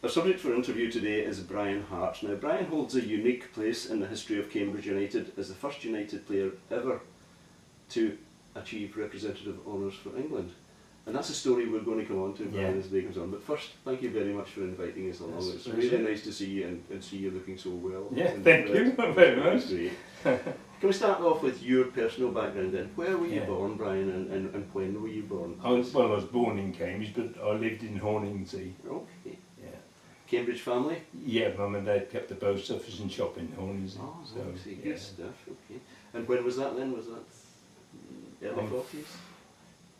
Our subject for interview today is Brian Hart. Now, Brian holds a unique place in the history of Cambridge United as the first United player ever to achieve representative honours for England. And that's a story we're going to come on to, Brian, as the day comes on. But first, thank you very much for inviting us along. It's really nice to see you and see you looking so well. Yeah, thank you very much. Great. Can we start off with your personal background then? Where were you born, Brian, and when were you born? I was born in Cambridge, but I lived in Horningsea. Okay. Yeah. Cambridge family? Yeah, Mum and Dad kept the post office and shop in Horningsea. Oh, so, good stuff, okay. And when was that then? Was that early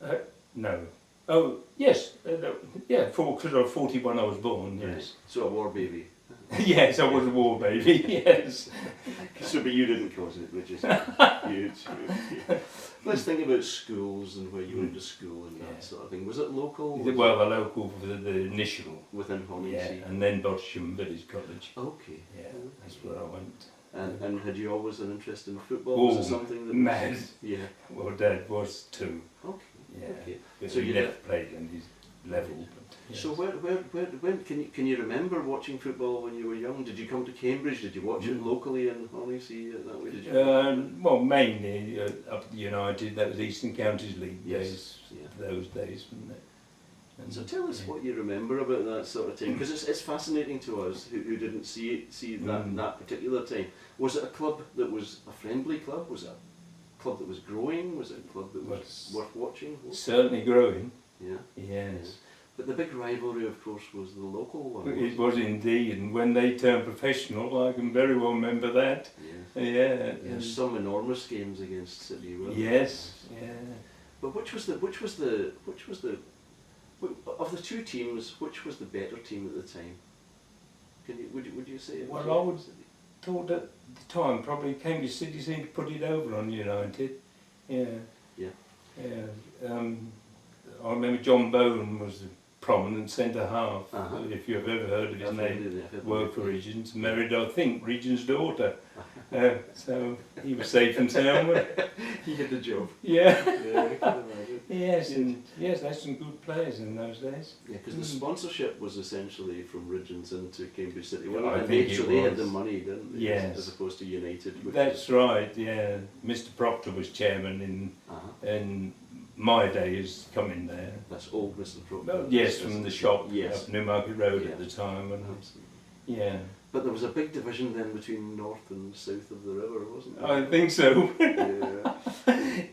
40s? No. Oh, yes. Because I was 41 I was born, yes. Right. So a war baby? Yes, I was a war baby, yes. So, but you didn't cause it, which is huge. Let's think about schools and where you went to school and that sort of thing. Was it local? Well, the local for the initial. Within Horningsea? Yeah, and then Bosham Village College. Okay. Yeah, that's where I went. And had you always an interest in football? Oh, was it something that mad. Yeah. Well, Dad was too. Okay. Yeah. Okay. But So he you never played on his level. But, yes. So when can you remember watching football when you were young? Did you come to Cambridge? Did you watch it locally in Horningsea that way? Did you? Well, mainly up at the United. That was Eastern Counties League days. Yeah. Those days, wasn't it? And So tell us what you remember about that sort of time, because it's fascinating to us who didn't see that particular time. Was it a club that was a friendly club? Was it a club that was growing? Was it a club that was worth watching? Certainly growing. Yeah. Yes. But the big rivalry, of course, was the local one. It was indeed, and when they turned professional, I can very well remember that. Yeah. Yeah. There's some enormous games against City, weren't there? Yes. Yeah. But which was the of the two teams? Which was the better team at the time? Would you say? It was Well, I would thought at the time probably Cambridge City seemed to put it over on United. Yeah. Yeah. Yeah. I remember John Bowen was the prominent centre half. If you've ever heard of his name, worked for Regents, married I think Regent's daughter. So he was safe and sound. He had the job. Yeah. Yeah, I can imagine. Yes, and yes, there's some good players in those days. Yeah, because the sponsorship was essentially from Regents into Cambridge City. Yeah, Well, I think it they had was. the money, didn't they? Yes. As opposed to United. Which That's right. Yeah, Mr. Proctor was chairman in my days coming there. That's old Mr. Proctor. Well, yes, from the shop Yes. up Newmarket Road at the time. And yeah. But there was a big division then between north and south of the river, wasn't there? I think so. Yeah.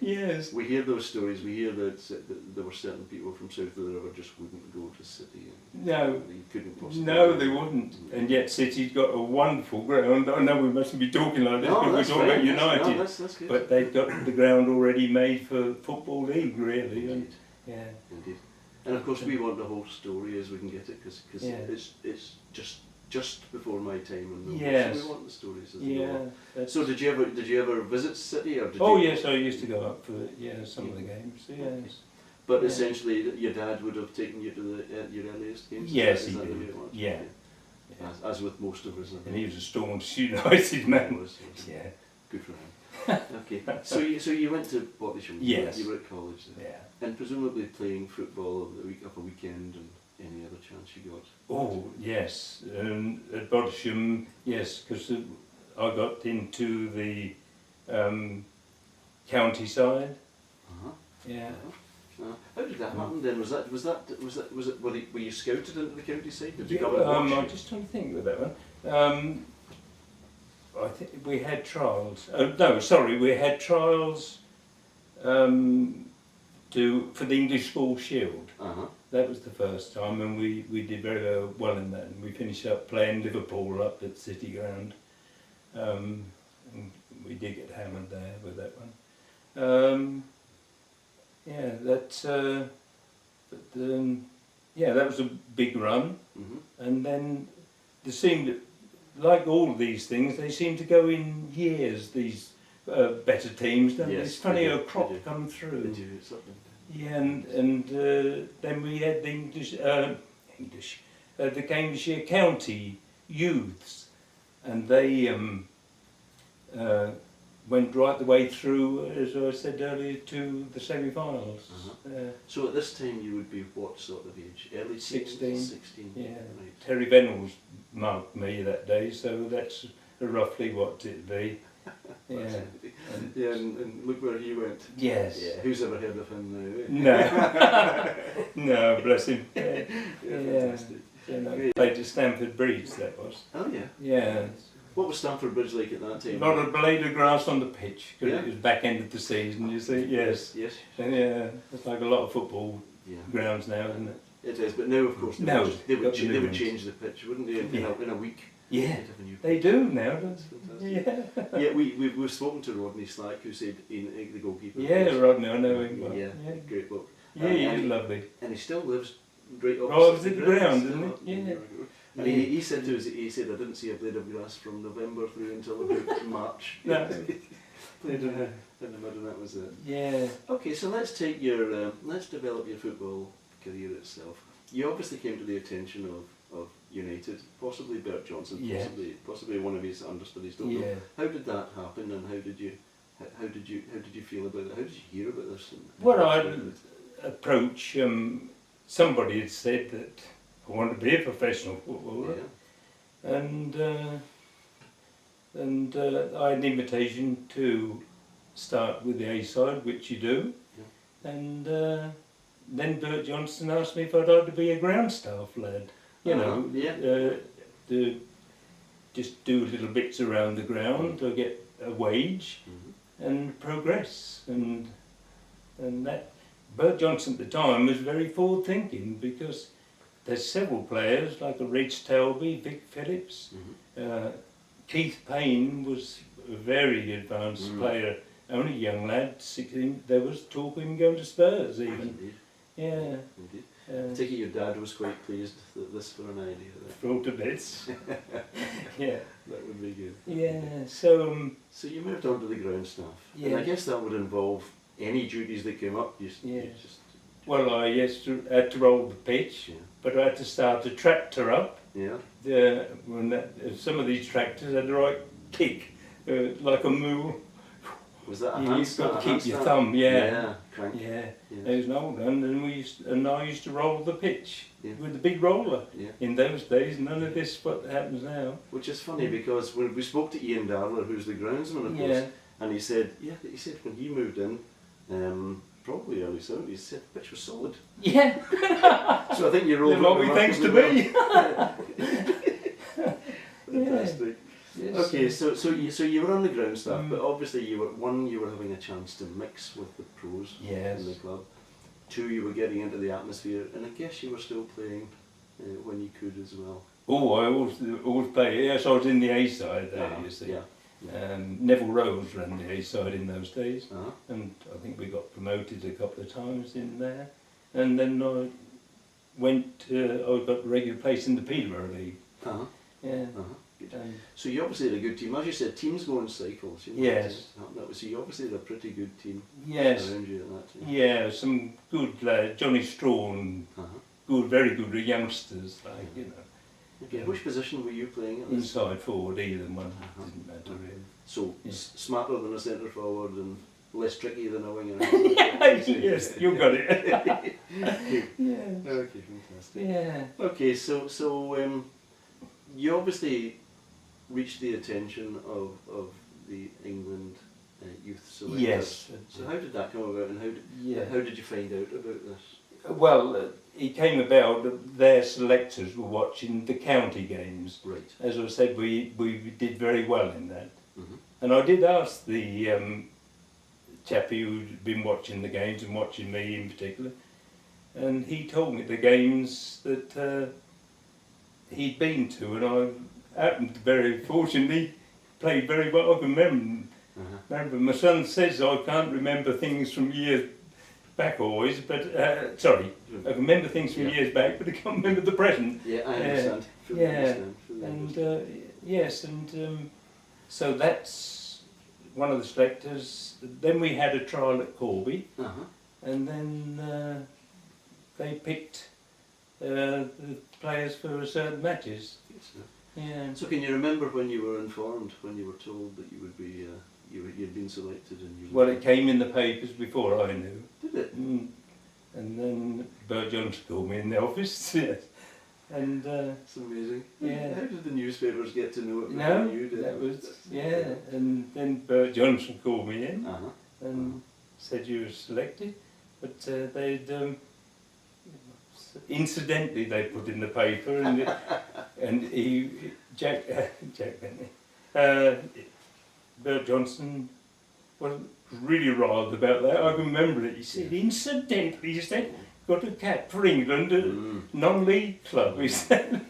Yes. We hear those stories. We hear that there were certain people from south of the river just wouldn't go to City. No. They couldn't possibly. No, they wouldn't. And yet City's got a wonderful ground. I know we mustn't be talking like this, No, but we're that's talking fine. about United. No, that's good. But they've got the ground already made for Football League, really. And, yeah. Indeed. And of course we want the whole story as we can get it, because it's just before my time, and Yes. so we want the stories as they go. Yeah. So did you ever visit City, or did Oh you? yes, I used to go up for some of the games. Yes. But essentially, your dad would have taken you to your earliest games. Yes, Is he that the way did. it was? Yeah. As with most of us. And he was a staunch United man. Was. Yeah. Good for him. Okay. So you went to Bosham. Yes. You were at college there. Yeah. And presumably playing football of a weekend and any other chance you got. Oh yes, at Bosham, yes, because I got into the county side. Yeah. How did that happen then? Were you scouted into the county side? Did you Yeah, come and watch? I'm just trying to think with that one. I think we had trials. No, sorry, we had trials for the English School Shield. That was the first time, and we did very well in that. And we finished up playing Liverpool up at City Ground. And we did get hammered there with that one. Yeah, that was a big run. And then there seemed, like all these things, they seem to go in years. These better teams, don't they? It's funny how a crop come through. They do, something. Yeah, and then we had the the Cambridgeshire County youths, and they went right the way through, as I said earlier, to the semi-finals. So at this time you would be what sort of age? Early 16. 16. Yeah. Right. Terry Venables marked me that day, so that's roughly what it'd be. Yeah. And look where he went. Yes. Yeah. Who's ever heard of him now? No. No, bless him. Yeah. Fantastic. You know, played at Stamford Bridge, that was. Oh yeah. Yeah. What was Stamford Bridge like at that time? Not a blade of grass on the pitch, because it was back end of the season, you see. Yes. Yes. And yeah, it's like a lot of football grounds now, isn't it? It is, but now of course they would change the pitch, wouldn't they? In a week. Yeah, they do now, don't they? Yeah, we've spoken to Rodney Slack, who said the goalkeeper. Yeah, Rodney, I know him well. Yeah, great bloke. Yeah, he's lovely. And he still lives right opposite the ground, isn't he? Yeah. And he said to us, I didn't see a blade of grass from November through until about March. No. Played in the mud, and that was it. Yeah. Okay, so let's take your let's develop your football career itself. You obviously came to the attention of United, possibly Bert Johnson, possibly one of his understudies. Don't know. How did that happen, and how did you feel about it? How did you hear about this? Well, I'd approach. Somebody had said that I wanted to be a professional footballer, and I had an invitation to start with the A side, which you do, and then Bert Johnson asked me if I'd like to be a ground staff lad. You know, to just do little bits around the ground to get a wage and progress, and that Bert Johnson at the time was very forward thinking, because there's several players like a Reg Talby, Vic Phillips, Keith Payne was a very advanced player, only a young lad, 16. There was talk of him going to Spurs even. Indeed. Yeah. Indeed. I take it your dad was quite pleased that this for an idea. Thrilled to bits. Yeah. That would be good. Yeah, so... so you moved on to the ground staff. Yeah. And I guess that would involve any duties that came up. Well, I had to roll the pitch, but I had to start the tractor up. Yeah. Some of these tractors had the right kick, like a mule. Was that a You've got to keep your thumb, crank. Yeah. There was an old one, and I used to roll the pitch with the big roller. Yeah. In those days, none of this what happens now. Which is funny, because when we spoke to Ian Darler, who's the groundsman, of course, and he said when he moved in, probably early 70s, he said the pitch was solid. Yeah. So I think you rolled it. Thanks to me. Fantastic. Yes. Okay, so you were on the ground staff, but obviously you were having a chance to mix with the pros in the club. 2, you were getting into the atmosphere, and I guess you were still playing when you could as well. Oh, I always played. Yes, I was in the A side there. You see. Yeah. Neville Rose ran the A side in those days, and I think we got promoted a couple of times in there. And then I got a regular place in the Peterborough League. So you obviously had a good team. As you said, teams go in cycles. Yes. So you obviously had a pretty good team around you at that time. Yeah, some good lads, Johnny Strawn, very good youngsters, you know. Okay, which position were you playing at? Inside forward, either one. Didn't matter really. So smarter than a centre forward and less tricky than a winger. Yes, you got it. Okay, fantastic. Yeah. Okay, so you obviously reached the attention of the England youth selectors. Yes. So how did that come about, and how did you find out about this? Well, it came about that their selectors were watching the county games. Right. As I said, we did very well in that. And I did ask the chappie who'd been watching the games and watching me in particular, and he told me the games that he'd been to, and I happened to very fortunately played very well. I can remember my son says I can't remember things from years back always, but sorry, I can remember things from years back, but I can't remember the present. Yeah, I understand. Yes, and so that's one of the selectors. Then we had a trial at Corby, and then they picked the players for certain matches. Yeah. So can you remember when you were informed, when you were told that you would be you'd been selected and you. Well, it came in the papers before I knew. Did it? And then Bert Johnson called me in the office. Yes. And it's amazing. Yeah. How did the newspapers get to know it? No, You did? that was And then Bert Johnson called me in and said you were selected, but they'd incidentally they put in the paper and Jack Bentley, Bert Johnson was really riled about that. I can remember it. He said, incidentally, he said, got a cap for England, a non-league club. He said.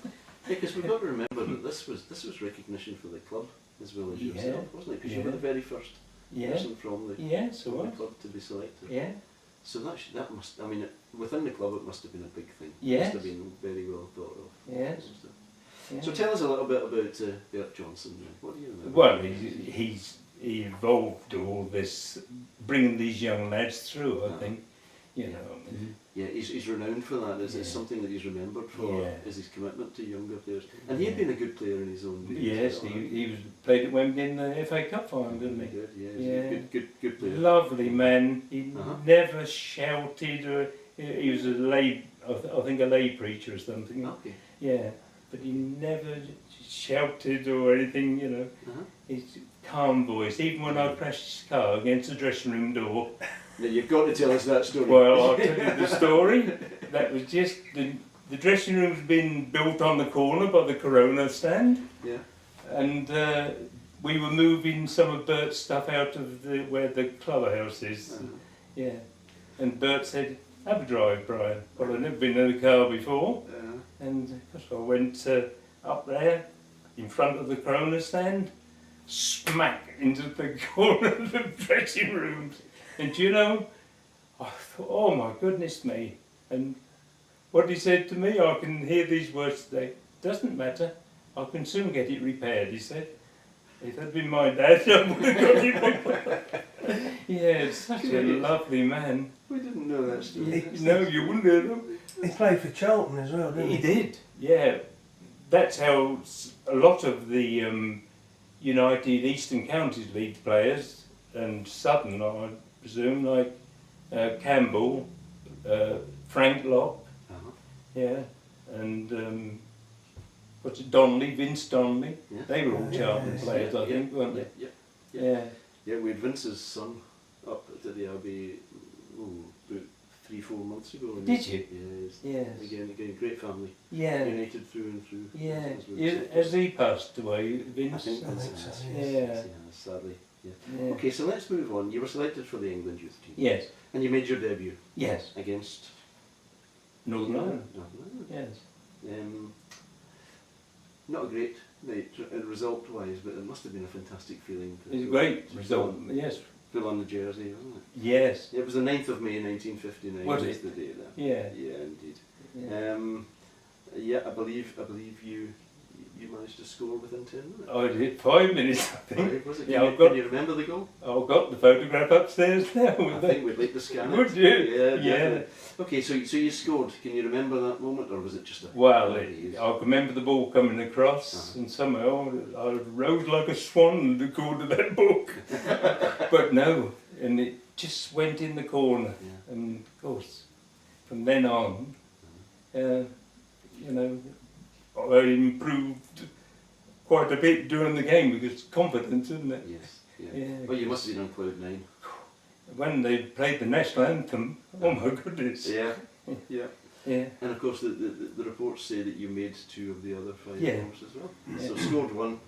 Because we've got to remember that this was recognition for the club as well as yourself, wasn't it? Because you were the very first person from the club to be selected. Yeah. So that must, I mean, within the club it must have been a big thing. Yes. It must have been very well thought of. Yes. Yeah. So tell us a little bit about Bert Johnson. What do you remember? Well, he evolved all this, bringing these young lads through, I think. You know. Yeah, he's renowned for that. It's something that he's remembered for. Is his commitment to younger players, and he had been a good player in his own way. Yes, he was played at Wembley in the FA Cup final, didn't he? Good player. Lovely man. He never shouted, or he was a lay, I think a lay preacher or something. Okay. Yeah, but he never shouted or anything. You know, his calm voice. Even when I crashed his car against the dressing room door. Now you've got to tell us that story. Well, I'll tell you the story. That was just the dressing room's been built on the corner by the Corona stand. Yeah. And we were moving some of Bert's stuff out of where the clubhouse is. Yeah. And Bert said, "Have a drive, Brian." Well, I'd never been in a car before. And so I went up there in front of the Corona stand, smack into the corner of the dressing room. And you know, I thought, oh my goodness me. And what he said to me, I can hear these words today, "Doesn't matter, I can soon get it repaired," he said. If that had been my dad, I would have got it repaired. Yeah, such a lovely man. We didn't know that story. No, you wouldn't have known. He played for Charlton as well, didn't he? He did, yeah. That's how a lot of the United Eastern Counties League players, and Southern, I presume, like Campbell, Frank Locke, and what's it, Vince Donnelly, they were all Charlton players, I think, weren't they? Yeah, we had Vince's son up at the Abbey about 3-4 months ago. Did you? Yes. Again, great family. Yeah. United through and through. Yeah. Has he passed away, Vince? I think so. Yeah. Sadly. Yeah. Okay, so let's move on. You were selected for the England youth team. Yes. And you made your debut. Yes. Against Northern Ireland. Yes. Not a great night result-wise, but it must have been a fantastic feeling. It's a great result. Yes. Fill on the jersey, wasn't it? Yes. It was the 9th of May 1959. Was it? The day that. Yeah. Yeah, indeed. Yeah. I believe you managed to score within 10 minutes. I did 5 minutes, I think. Was it? Yeah, Can you remember the goal? I've got the photograph upstairs now. I think we'd like to scan it. Would you? Yeah. Okay, so you scored. Can you remember that moment, or was it just a... Well, I can remember the ball coming across, and somehow I rose like a swan to go to that ball. But no, and it just went in the corner. Yeah. And of course, from then on, I improved quite a bit during the game because it's confidence, isn't it? Yes. Yeah. Well, you must have been on cloud 9. When they played the national anthem, oh my goodness. Yeah. And of course, the reports say that you made 2 of the other 5 goals as well. Yeah. So scored 1,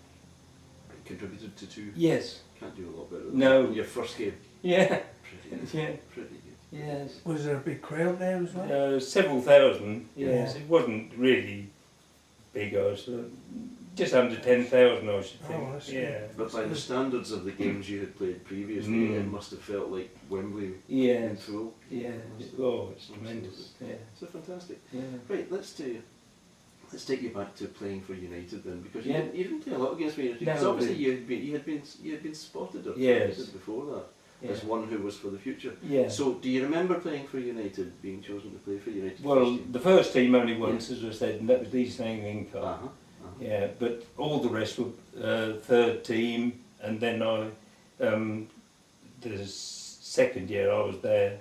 contributed to 2. Yes. Can't do a lot better than that. In your first game. Yeah. Pretty good. Yes. Was there a big crowd there as well? Several thousand. Yes. It wasn't really big. I was just under 10,000, I should think. Oh, good. But by the standards of the games you had played previously, it must have felt like Wembley in full. Yeah. It's tremendous. Yeah. So fantastic. Yeah. Right, let's take you back to playing for United then, because you didn't play a lot against United. Because obviously you had been spotted or United before that as one who was for the future. Yeah. So do you remember playing for United, being chosen to play for United? Well, the first team only once, as I said, and that was the East Anglian Cup. Yeah, but all the rest were third team, and then I the second year I was there,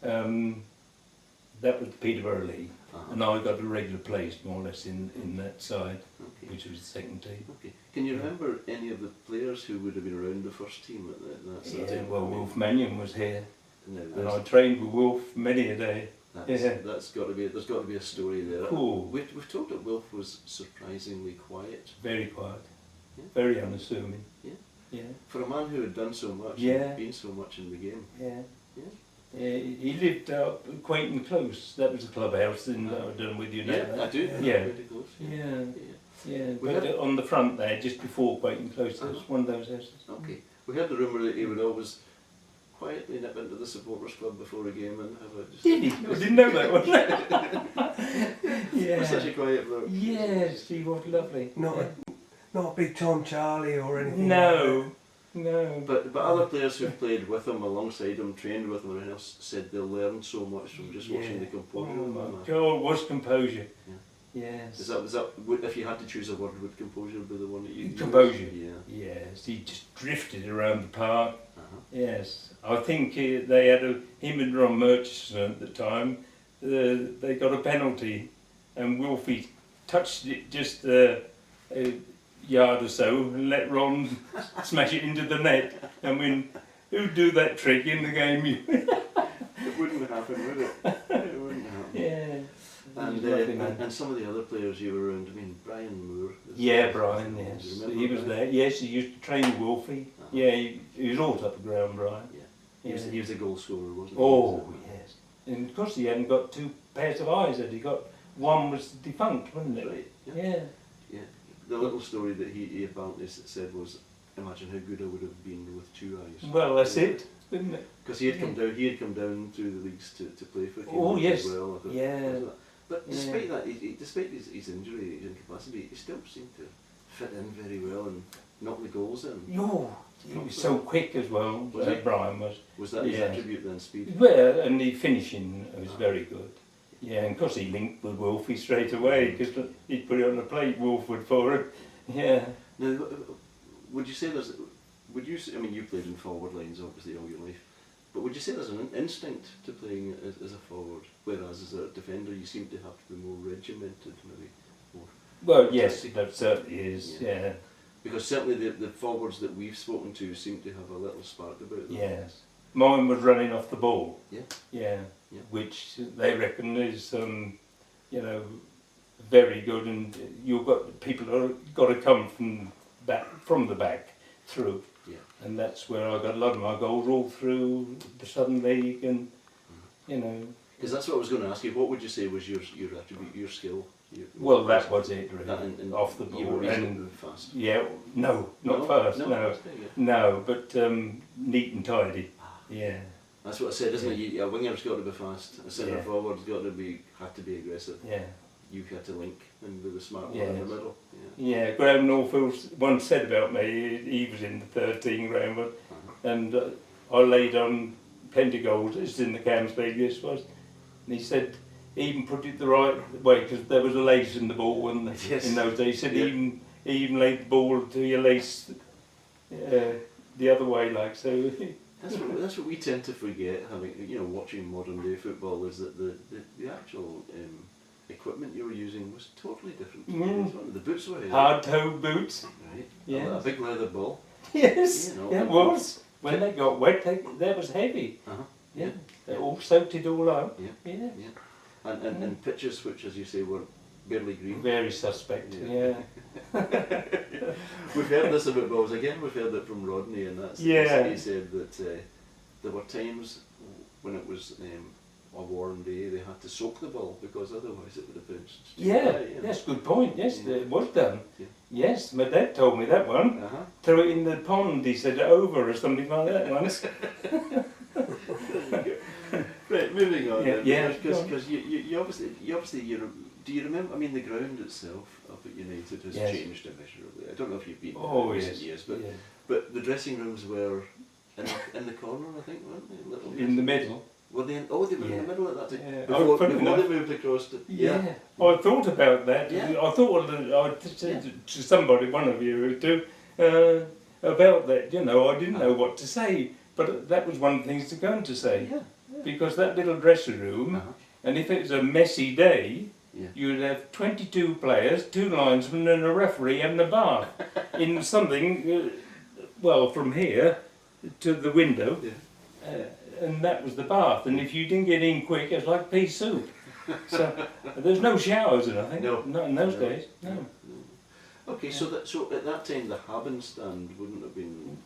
that was the Peterborough League, and I got a regular place more or less in that side, which was the second team. Okay. Can you remember any of the players who would have been around the first team at that sort of time? Well, Wolf Mannion was here, No, and I trained with Wolf many a day. That's got to be. There's got to be a story there. Cool. We've told that Wolf was surprisingly quiet. Very quiet, Yeah. very unassuming. Yeah. Yeah. For a man who had done so much, Yeah. been so much in the game. Yeah. Yeah. He lived up Quainton Close. That was a clubhouse, and I don't know whether you know that. I do. Yeah. Pretty close. Yeah. We But had- on the front there, just before Quainton Close, there's one of those houses. Okay. We had the rumour that he would always quietly nip into the supporters club before a game and have a. Just Did he? I didn't know that one. He was such a quiet bloke. Yes, he was lovely. Not a big Tom Charlie or anything. No. But other players who've played with him, alongside him, trained with him, and everything else, said they learned so much from just watching the composure Oh of my him. God, was composure. Yeah. Yes. Is that if you had to choose a word, would composure be the one that you Composure. Yeah. Yes, he just drifted around the park. Uh-huh. Yes, I think they had him and Ron Murchison at the time. They got a penalty, and Wolfie touched it just a yard or so and let Ron smash it into the net. I mean, who'd do that trick in the game? It wouldn't happen, would it? It wouldn't happen. Yeah. And some of the other players you were around, I mean, Brian Moore. Yeah, Brian, Do you yes. remember He was Brian? there. Yes, he used to train Wolfie. Uh-huh. Yeah, he was all up the ground, Brian. Yeah. He was a goal scorer, wasn't he? Oh, yes. And of course he hadn't got two pairs of eyes, had he? Got one was defunct, wasn't it? Right. Yeah. The little story that he apparently said was, imagine how good I would have been with two eyes. Well, that's it, isn't it? Because he had come down through the leagues to play for Cambridge Oh, yes. as well. I thought, Yeah. wasn't it? But Yeah. despite that, despite his injury, his incapacity, he still seemed to fit in very well and knock the goals in. Oh, he was so quick as well, Was he? Brian was. Was that his Yeah. attribute then, speed? Well, and the finishing was very good. Yeah, and of course he linked with Wolfie straight away, because he'd put it on the plate, Wolf would for it. Yeah. Now, would you say there's, I mean, you played in forward lines obviously all your life, but would you say there's an instinct to playing as a forward, whereas as a defender you seem to have to be more regimented, maybe? More Well, yes, that certainly is, yeah. Because certainly the forwards that we've spoken to seem to have a little spark about them. Yes. Mine was running off the ball. Yeah. Yeah. Yeah. Which they reckon is, very good, and you've got people who got to come from the back through. Yeah. And that's where I got a lot of my goals all through the Southern League, and Because that's what I was going to ask you. What would you say was your attribute, your skill? Well, that was it really. That and off the you were ball reasonably fast. Yeah, no, not fast, no, no, but neat and tidy. Yeah. That's what I said, isn't it? A winger's got to be fast. A centre Yeah. forward's got to have to be aggressive. Yeah. You had to link and be the smart one Yes. in the middle. Yeah, Graham Norfield once said about me, he was in the 13 Graham, and I laid on plenty of goals, it's in the Cams League this was, and he said, even put it the right way, because there was a lace in the ball in those days, he said even laid the ball to your lace the other way, like, so. That's what we tend to forget, watching modern day football, is that the actual equipment you were using was totally different. The boots were heavy. Hard-toed boots. Right. Yeah. A big leather ball. Yes, it was. When they got wet, that was heavy. Uh-huh. Yeah. They all soaked it all up. Yeah. And pitches which, as you say, were barely green. Very suspect, yeah. We've heard this about balls again. We've heard it from Rodney, and that's he said that there were times when it was a warm day they had to soak the ball because otherwise it would have bounced. Yes, good point. Yes, it was done. Yeah. Yes, my dad told me that one. Throw it in the pond, he said, over or something like that once. Right, moving on. Because you obviously do you remember? I mean, the ground itself up at United has changed immeasurably. I don't know if you've been there in recent years, but the dressing rooms were in the corner, I think, weren't they? In the middle. Were they? They were in the middle at that time. Yeah. Before they moved across to. I thought about that. Yeah. I thought I said to somebody, one of you, about that. You know, I didn't know what to say, but that was one of the things to go on to say. Yeah. Because that little dressing room, and if it was a messy day, you'd have 22 players, 2 linesmen and a referee having a bath in something, well, from here to the window, and that was the bath. And if you didn't get in quick, it was like pea soup. So there's no showers or nothing. No. Not in those days. No. Okay, so at that time the Haben stand wouldn't have been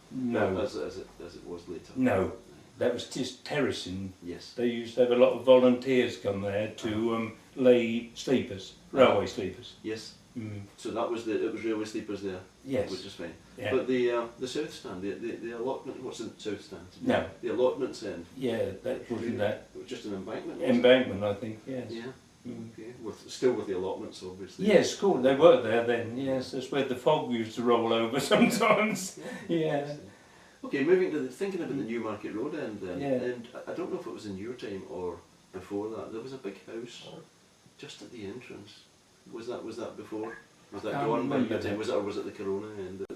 as it was later. No. That was just terracing. Yes. They used to have a lot of volunteers come there to lay sleepers, railway sleepers. Yes. Mm. So it was railway sleepers there. Yes. Which is fine. Yeah. But the south stand, the allotment, what's the south stand? No. The allotments end. Yeah, that wasn't that. It was just an embankment. Wasn't Embankment, I think. Yes. it? Yeah. Mm. Okay. Still with the allotments, obviously. Yes, cool. They were there then. Yes, that's where the fog used to roll over sometimes. Yeah. Okay, thinking about the Newmarket Road end then, and I don't know if it was in your time or before that. There was a big house just at the entrance. Was that before? Was that gone by your time? Was it the Corona end, the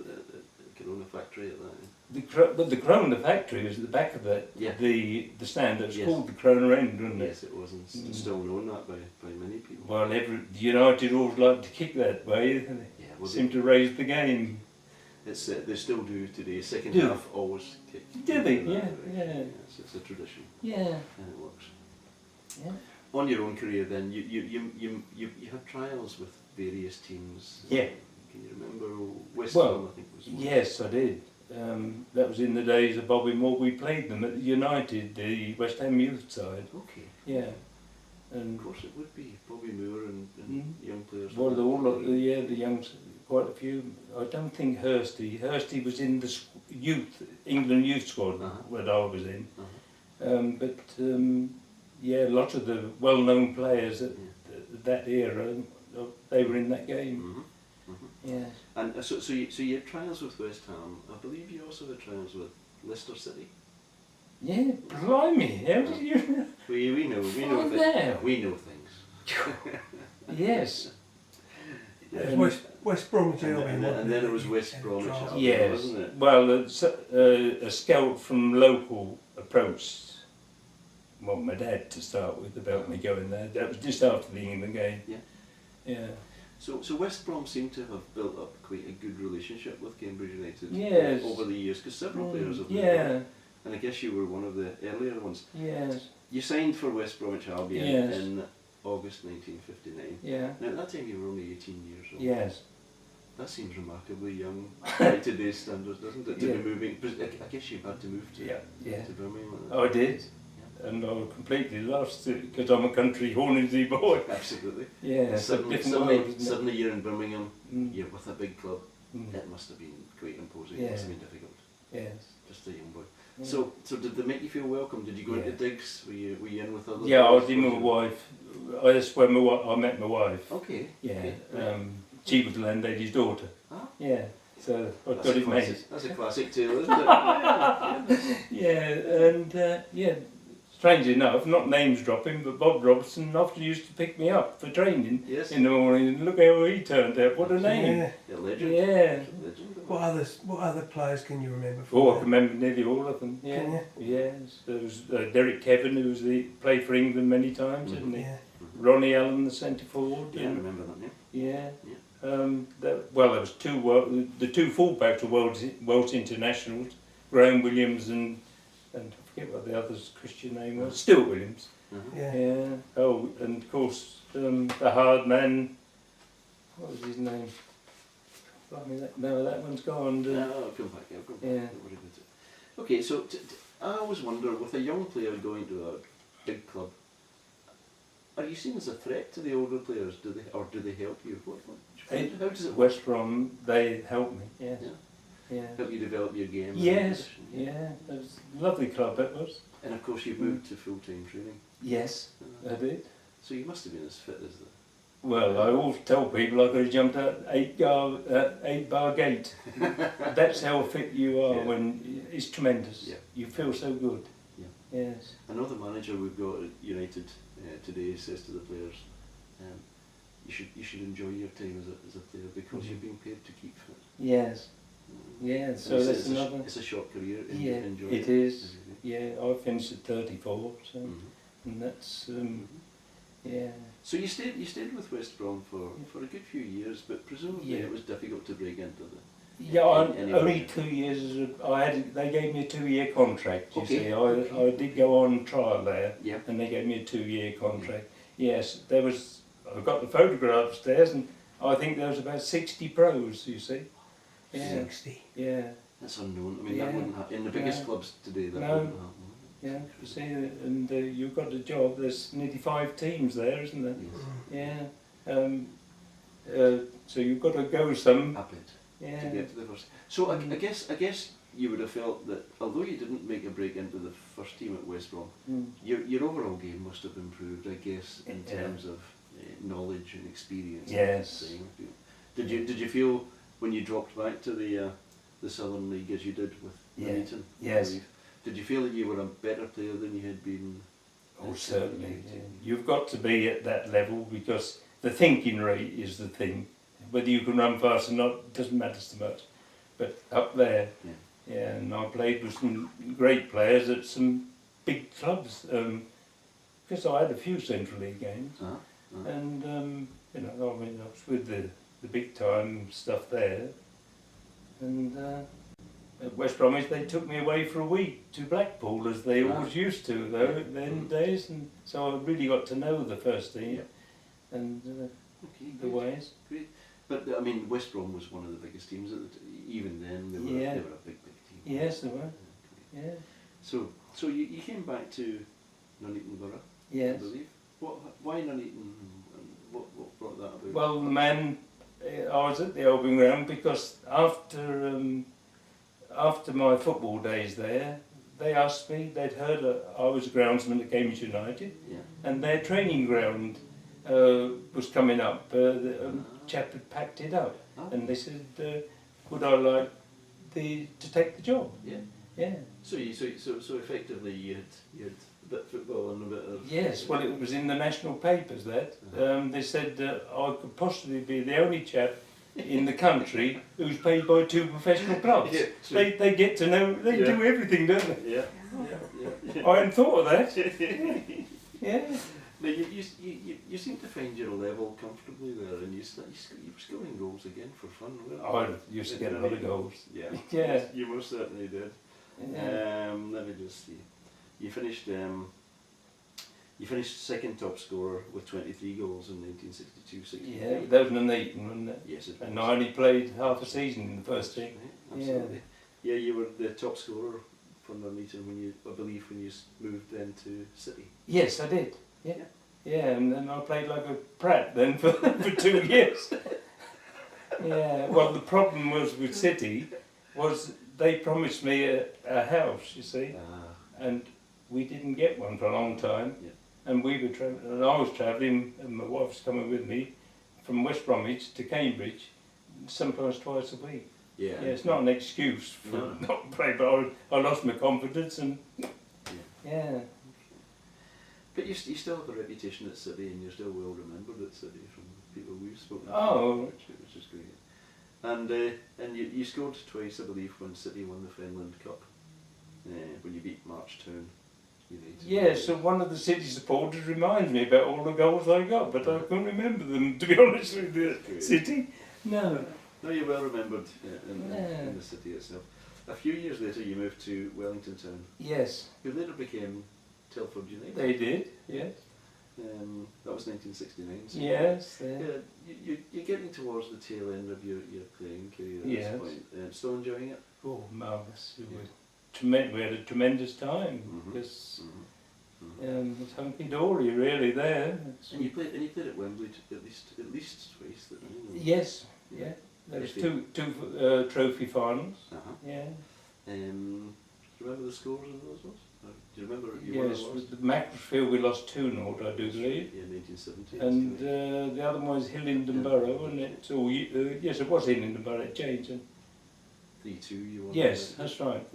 Corona factory at that end? But the Corona factory was at the back of that. Yeah. The stand that was called the Corona end, wasn't it? Yes, it was, and still known that by many people. Well, United always liked to kick that way, didn't they? Yeah, well, seemed to raise the game. It's they still do today. Second Do half always kick. Do they? Yeah, yeah. It's a tradition. Yeah. And it works. Yeah. On your own career, then you had trials with various teams. Yeah. Can you remember West Brom? I think was one. Yes, I did. That was in the days of Bobby Moore. We played them at United, the West Ham youth side. Okay. Yeah. And of course it would be Bobby Moore and young players. Well, the young, quite a few. I don't think Hursty. Hursty was in the England youth squad that I was in. Yeah, lots of the well-known players at that era, they were in that game. Yeah. And so you had trials with West Ham. I believe you also had trials with Leicester City. Yeah, blimey! How did you? We know things. We know things. Yes. It was West Bromwich Albion, and then it was West Bromwich Albion, yes. wasn't it? Well, a scout from local approached, well, my dad to start with, about me going there. That was just after the England game. Yeah. Yeah. So West Brom seemed to have built up quite a good relationship with Cambridge United over the years, because several players have moved on. And I guess you were one of the earlier ones. Yes. You signed for West Bromwich Albion in August 1959. Yeah. Now at that time you were only 18 years old. Yes. That seems remarkably young by today's standards, doesn't it? To be moving, I guess you had to move to Birmingham. Oh, I did. And I was completely lost because I'm a country Hornsey boy. Absolutely. Yeah, suddenly you're in Birmingham, you're with a big club. It must have been quite imposing. It must have been difficult. Yes. Just a young boy. Yeah. So did they make you feel welcome? Did you go into digs? Were you in with others? Yeah, I was in with my wife. That's when I met my wife. Okay. Yeah. Okay. She was the landlady's daughter. Ah. Yeah. So I got it made. That's a classic tale, isn't it? Yeah. Strangely enough, not names dropping, but Bob Robson often used to pick me up for training in the morning, and look how he turned out. What a name! Yeah, legend. Yeah. Legend. What other players can you remember? I can remember nearly all of them. Yeah. Can you? Yes. There was Derek Kevin, who played for England many times, didn't he? Yeah. Ronnie Allen, the centre forward. Yeah, I remember that name. Yeah. There was the two fullbacks were Welsh internationals, Graham Williams and I forget what the other's Christian name was, Stuart Williams. Yeah. Oh, and of course the hard man. What was his name? No, that one's gone. I'll come back. Yeah. Okay, so I always wonder, with a young player going to a big club, are you seen as a threat to the older players? Do they help you? How does it work? West Brom, they helped me. Yes. Yeah. Help you develop your game. Yes. Yeah. It was a lovely club. It was. And of course, you've moved to full-time training. Yes, I did. So you must have been as fit as that. Well, I always tell people I could have jumped out 8-bar gate. That's how fit you are when it's tremendous. Yeah. You feel so good. Yeah. Yes. Another manager we've got at United today says to the players, you should enjoy your time as a player because you're being paid to keep fit. Yes. Yeah, so And that's another. It's a short career. Yeah, Enjoy it is. Yeah, I finished at 34, so and that's yeah. So you stayed with West Brom for a good few years, but presumably it was difficult to break into the. Yeah, only 2 years. They gave me a 2-year contract. You see, I did go on trial there, and they gave me a 2-year contract. Yes, there was. I've got the photograph upstairs, and I think there was about 60 pros. You see. Yeah. 60. Yeah. That's unknown. I mean, that wouldn't happen in the biggest clubs today. That No. wouldn't happen. Yeah, you see, and you've got a job. There's nearly 5 teams there, isn't there? Yes. Yeah. So you've got to go some. Up it. Yeah. To get to the first. So I guess you would have felt that although you didn't make a break into the first team at West Brom, your overall game must have improved. I guess in terms of knowledge and experience. Yes. Did you feel when you dropped back to the Southern League as you did with Nuneaton? Yes. Did you feel that you were a better player than you had been? Oh, certainly. Yeah. You've got to be at that level because the thinking rate is the thing. Whether you can run fast or not doesn't matter so much. But up there, and I played with some great players at some big clubs. Because I had a few Central League games, and I was with the big time stuff there, and. At West Bromwich, they took me away for a week to Blackpool, as they always used to, though, then days, and so I really got to know the first team and the ways. Great. But I mean, West Brom was one of the biggest teams. Even then, they were a big team. Yes, they were. Yeah. So you came back to Nuneaton Borough, I believe. Why Nuneaton? And what brought that about? Well, I was at the Albion Ground because after my football days there, they asked me, they'd heard I was a groundsman at Cambridge United, and their training ground was coming up. The chap had packed it up, and they said, would I like to take the job? Yeah. So effectively you had a bit of football and a bit of... Yes, well it was in the national papers that. They said I could possibly be the only chap in the country who's paid by 2 professional clubs. They get to know, they do everything, don't they? Yeah. I hadn't thought of that. Yeah. But you seem to find your level comfortably there, and you were scoring goals again for fun, weren't you? I used to get a lot of goals. Yeah. You most certainly did. Let me just see. You finished second top scorer with 23 goals in 1962-63. Yeah, that was Nuneaton, wasn't it? Yes, it was. And I only played half a season in the first team. Absolutely. Yeah, you were the top scorer for Nuneaton when I believe when you moved then to City. Yes, I did. Yeah, and then I played like a prat then for 2 years. Yeah, well the problem was with City was they promised me a house, you see, and we didn't get one for a long time. And we were and I was travelling, and my wife was coming with me from West Bromwich to Cambridge, sometimes twice a week. Yeah, it's not an excuse for not playing, but I lost my confidence and But you still have a reputation at City, and you're still well remembered at City from people we've spoken to. Which is great. And you scored twice, I believe, when City won the Fenland Cup, when you beat Marchtown United. Yeah, so one of the City supporters reminds me about all the goals I got, but I can't remember them, to be honest with you. City? No. No, you're well remembered in the City itself. A few years later you moved to Wellington Town. Yes. Who later became Telford United. They did, yes. That was 1969. So yes. You're getting towards the tail end of your playing career at this point. Still enjoying it? Oh, marvellous. We had a tremendous time because it's hunky-dory really there. And you played at Wembley at least twice. Yes, yeah. There was two trophy finals. Yeah. Do you remember the scores of those ones? Do you remember? Yes, with the Macclesfield we lost 2-0, I do believe. Yeah, 1970. And the other one was Hillingdon Borough, wasn't it? Or, yes, it was Hillingdon Borough, it changed. 3-2 you won. Yes, that's right.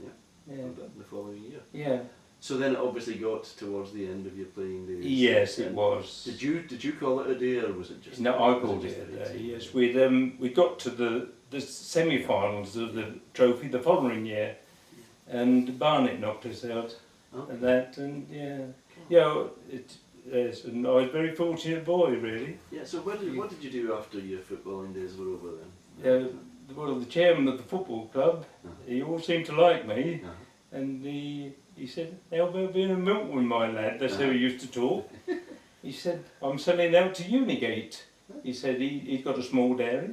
Yeah. The following year. Yeah. So then it obviously got towards the end of your playing days. Yes, it was. Did you call it a day, or was it just? No, I called it a day. Yes, we got to the the semi-finals of the trophy the following year, and Barnet knocked us out. Okay. And that, and yes, and I was a very fortunate boy, really. Yeah, so what did you do after your footballing days were over then? Well, the chairman of the football club, he all seemed to like me, Uh-huh. and he said, "How about being a milkman, my lad?" That's how he used to talk. He said, "I'm selling out to Unigate." He said he's got a small dairy,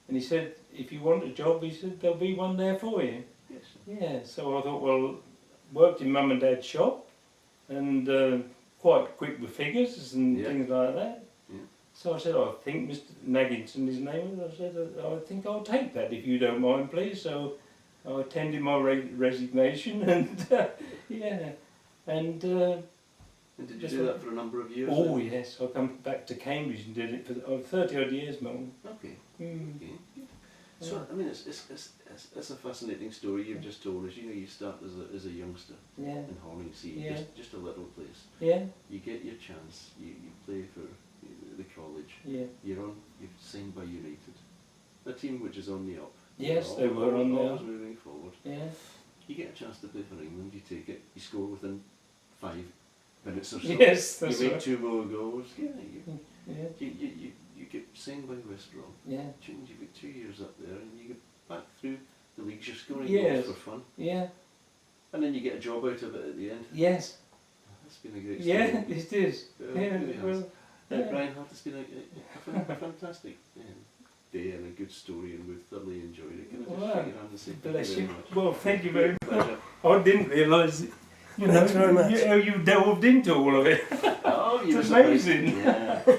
and he said, "If you want a job," he said, "there'll be one there for you." Yes. Yeah, so I thought, well, worked in mum and dad's shop, and quite quick with figures and things like that. Yeah. So I said, I think Mr. Naginson, his name was, I said, I think I'll take that if you don't mind, please. So I tendered my resignation, and And did you do that for a number of years? Oh then? yes, I come back to Cambridge and did it for 30 odd years, Mum. Okay. Mm. Okay. So I mean, it's a fascinating story you've just told us. You know, you start as a youngster Yeah. in Horningsea, just a little place. Yeah. You get your chance. You play for the college. Yeah. You're signed by United, a team which is on the up. Yes, they were on the always up. moving forward. Yeah. You get a chance to play for England. You take it. You score within 5 minutes or so. Yes, that's you make right. 2 more goals. Yeah. Yeah. You get signed by West Brom. Yeah. You get 2 years up there, and you get back through the leagues. You're scoring Yes. goals for fun, Yeah. and then you get a job out of it at the end. Yes. That's been a great story. Yeah, it is. It Yeah. really has. Well, yeah. Brian Hart, it's been a fantastic day and a good story, and we've thoroughly enjoyed it. Can I just Wow. shake your hand and say Bless thank you you. very much? Well, thank you very much. Pleasure. I didn't realise, you know, Thanks very much. how you delved into all of it. Oh, you It's were surprised. amazing. Yeah.